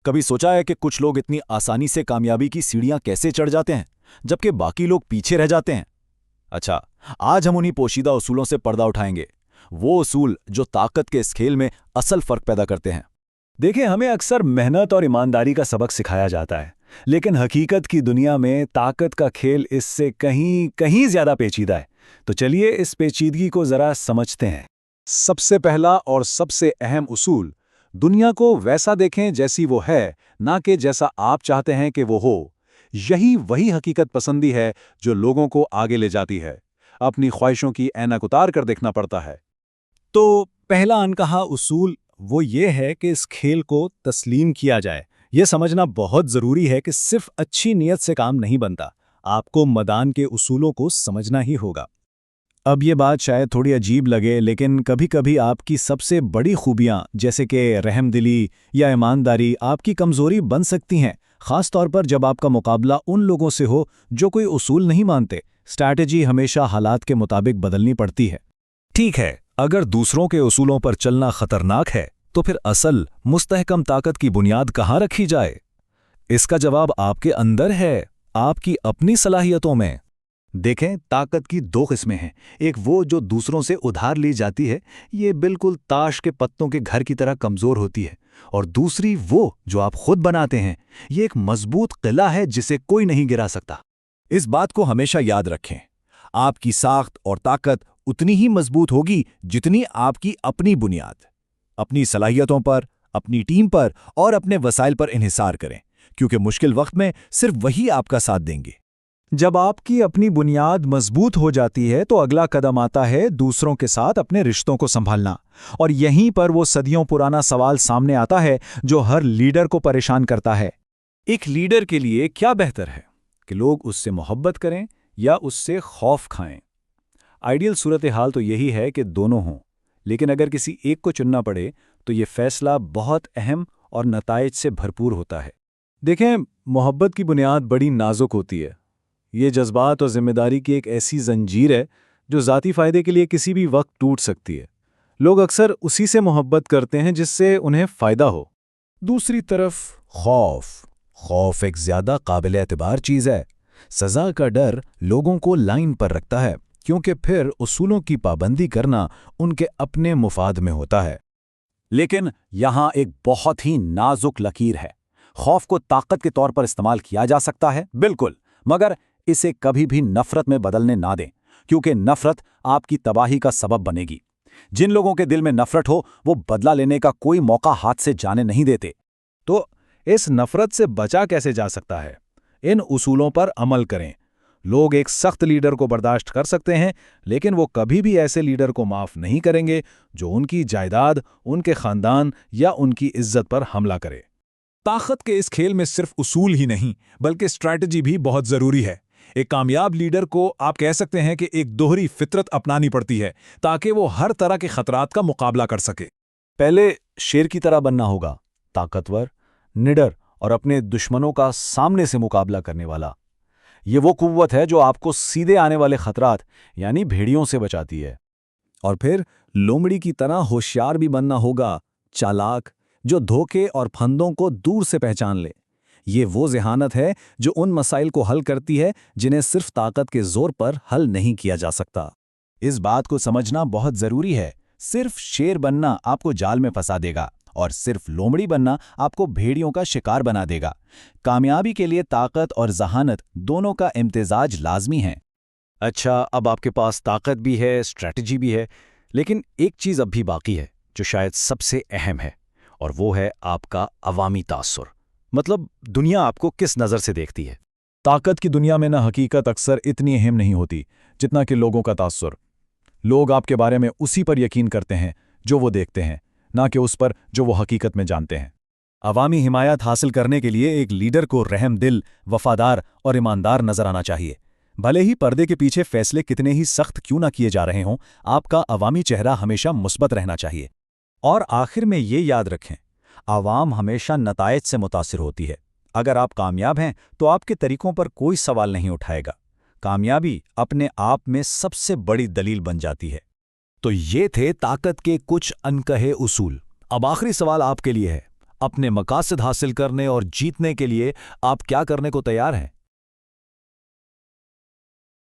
कभी सोचा है कि कुछ लोग इतनी आसानी से कामयाबी की सीढ़ियां कैसे चढ़ जाते हैं, जबकि बाकी लोग पीछे रह जाते हैं? अच्छा, आज हम उन्हीं पोशीदा उसूलों से पर्दा उठाएंगे, वो उसूल जो ताकत के इस खेल में असल फर्क पैदा करते हैं। देखिए, हमें अक्सर मेहनत और ईमानदारी का सबक सिखाया जाता है, लेकिन हकीकत की दुनिया में ताकत का खेल इससे कहीं कहीं ज्यादा पेचीदा है। तो चलिए इस पेचीदगी को जरा समझते हैं। सबसे पहला और सबसे अहम उसूल, दुनिया को वैसा देखें जैसी वो है, ना कि जैसा आप चाहते हैं कि वो हो। यही वही हकीकत पसंदी है जो लोगों को आगे ले जाती है। अपनी ख्वाहिशों की ऐनक उतार कर देखना पड़ता है। तो पहला अनकहा उसूल वो ये है कि इस खेल को तस्लीम किया जाए। ये समझना बहुत ज़रूरी है कि सिर्फ अच्छी नीयत से काम नहीं बनता, आपको मैदान के उसूलों को समझना ही होगा। अब ये बात शायद थोड़ी अजीब लगे, लेकिन कभी-कभी आपकी सबसे बड़ी खूबियां जैसे कि रहमदिली या ईमानदारी आपकी कमज़ोरी बन सकती हैं, ख़ास तौर पर जब आपका मुकाबला उन लोगों से हो जो कोई उसूल नहीं मानते। स्ट्रैटेजी हमेशा हालात के मुताबिक बदलनी पड़ती है। ठीक है, अगर दूसरों के उसूलों पर चलना खतरनाक है, तो फिर असल मुस्तहकम ताकत की बुनियाद कहाँ रखी जाए? इसका जवाब आपके अंदर है, आपकी अपनी सलाहियतों में। देखें, ताकत की दो किस्में हैं। एक वो जो दूसरों से उधार ली जाती है, ये बिल्कुल ताश के पत्तों के घर की तरह कमज़ोर होती है। और दूसरी वो जो आप खुद बनाते हैं, ये एक मजबूत किला है जिसे कोई नहीं गिरा सकता। इस बात को हमेशा याद रखें, आपकी साख्त और ताकत उतनी ही मजबूत होगी जितनी आपकी अपनी बुनियाद। अपनी सलाहियतों पर, अपनी टीम पर और अपने वसाइल पर इन्हिसार करें, क्योंकि मुश्किल वक्त में सिर्फ वही आपका साथ देंगे। जब आपकी अपनी बुनियाद मजबूत हो जाती है तो अगला कदम आता है दूसरों के साथ अपने रिश्तों को संभालना। और यहीं पर वो सदियों पुराना सवाल सामने आता है जो हर लीडर को परेशान करता है। एक लीडर के लिए क्या बेहतर है, कि लोग उससे मोहब्बत करें या उससे खौफ खाएं? आइडियल सूरत हाल तो यही है कि दोनों हों, लेकिन अगर किसी एक को चुनना पड़े तो ये फैसला बहुत अहम और नताइज से भरपूर होता है। देखें, मोहब्बत की बुनियाद बड़ी नाजुक होती है। ये जज्बात और जिम्मेदारी की एक ऐसी जंजीर है जो ज़ाती फ़ायदे के लिए किसी भी वक्त टूट सकती है। लोग अक्सर उसी से मोहब्बत करते हैं जिससे उन्हें फ़ायदा हो। दूसरी तरफ खौफ एक ज़्यादा काबिल एतबार चीज़ है। सज़ा का डर लोगों को लाइन पर रखता है, क्योंकि फिर उसूलों की पाबंदी करना उनके अपने मुफाद में होता है। लेकिन यहाँ एक बहुत ही नाजुक लकीर है। खौफ को ताकत के तौर पर इस्तेमाल किया जा सकता है, बिल्कुल, मगर इसे कभी भी नफरत में बदलने ना दें, क्योंकि नफरत आपकी तबाही का सबब बनेगी। जिन लोगों के दिल में नफरत हो, वो बदला लेने का कोई मौका हाथ से जाने नहीं देते। तो इस नफरत से बचा कैसे जा सकता है? इन उसूलों पर अमल करें। लोग एक सख्त लीडर को बर्दाश्त कर सकते हैं, लेकिन वो कभी भी ऐसे लीडर को माफ नहीं करेंगे जो उनकी जायदाद, उनके खानदान या उनकी इज्जत पर हमला करे। ताकत के इस खेल में सिर्फ उसूल ही नहीं, बल्कि स्ट्रैटेजी भी बहुत जरूरी है। एक कामयाब लीडर को आप कह सकते हैं कि एक दोहरी फितरत अपनानी पड़ती है ताकि वो हर तरह के खतरात का मुकाबला कर सके। पहले शेर की तरह बनना होगा, ताकतवर, निडर और अपने दुश्मनों का सामने से मुकाबला करने वाला। ये वो कुव्वत है जो आपको सीधे आने वाले खतरात यानी भेड़ियों से बचाती है। और फिर लोमड़ी की तरह होशियार भी बनना होगा, चालाक, जो धोखे और फंदों को दूर से पहचान ले। ये वो ज़हानत है जो उन मसाइल को हल करती है जिन्हें सिर्फ ताकत के जोर पर हल नहीं किया जा सकता। इस बात को समझना बहुत ज़रूरी है। सिर्फ शेर बनना आपको जाल में फंसा देगा और सिर्फ लोमड़ी बनना आपको भेड़ियों का शिकार बना देगा। कामयाबी के लिए ताकत और ज़हानत दोनों का इम्तिजाज लाजमी है। अच्छा, अब आपके पास ताकत भी है, स्ट्रैटेजी भी है, लेकिन एक चीज़ अब भी बाकी है जो शायद सबसे अहम है, और वो है आपका अवामी तासुर। मतलब दुनिया आपको किस नज़र से देखती है। ताकत की दुनिया में ना हकीकत अक्सर इतनी अहम नहीं होती जितना कि लोगों का तासुर। लोग आपके बारे में उसी पर यकीन करते हैं जो वो देखते हैं, ना कि उस पर जो वो हकीकत में जानते हैं। अवामी हिमायत हासिल करने के लिए एक लीडर को रहमदिल, वफादार और ईमानदार नजर आना चाहिए। भले ही पर्दे के पीछे फैसले कितने ही सख्त क्यों ना किए जा रहे हों, आपका अवामी चेहरा हमेशा मुस्बत रहना चाहिए। और आखिर में ये याद रखें, आवाम हमेशा नताइज से मुतासिर होती है। अगर आप कामयाब हैं तो आपके तरीकों पर कोई सवाल नहीं उठाएगा। कामयाबी अपने आप में सबसे बड़ी दलील बन जाती है। तो ये थे ताकत के कुछ अनकहे उसूल। अब आखिरी सवाल आपके लिए है, اپنے مقاصد حاصل کرنے اور جیتنے کے لیے آپ کیا کرنے کو تیار ہیں؟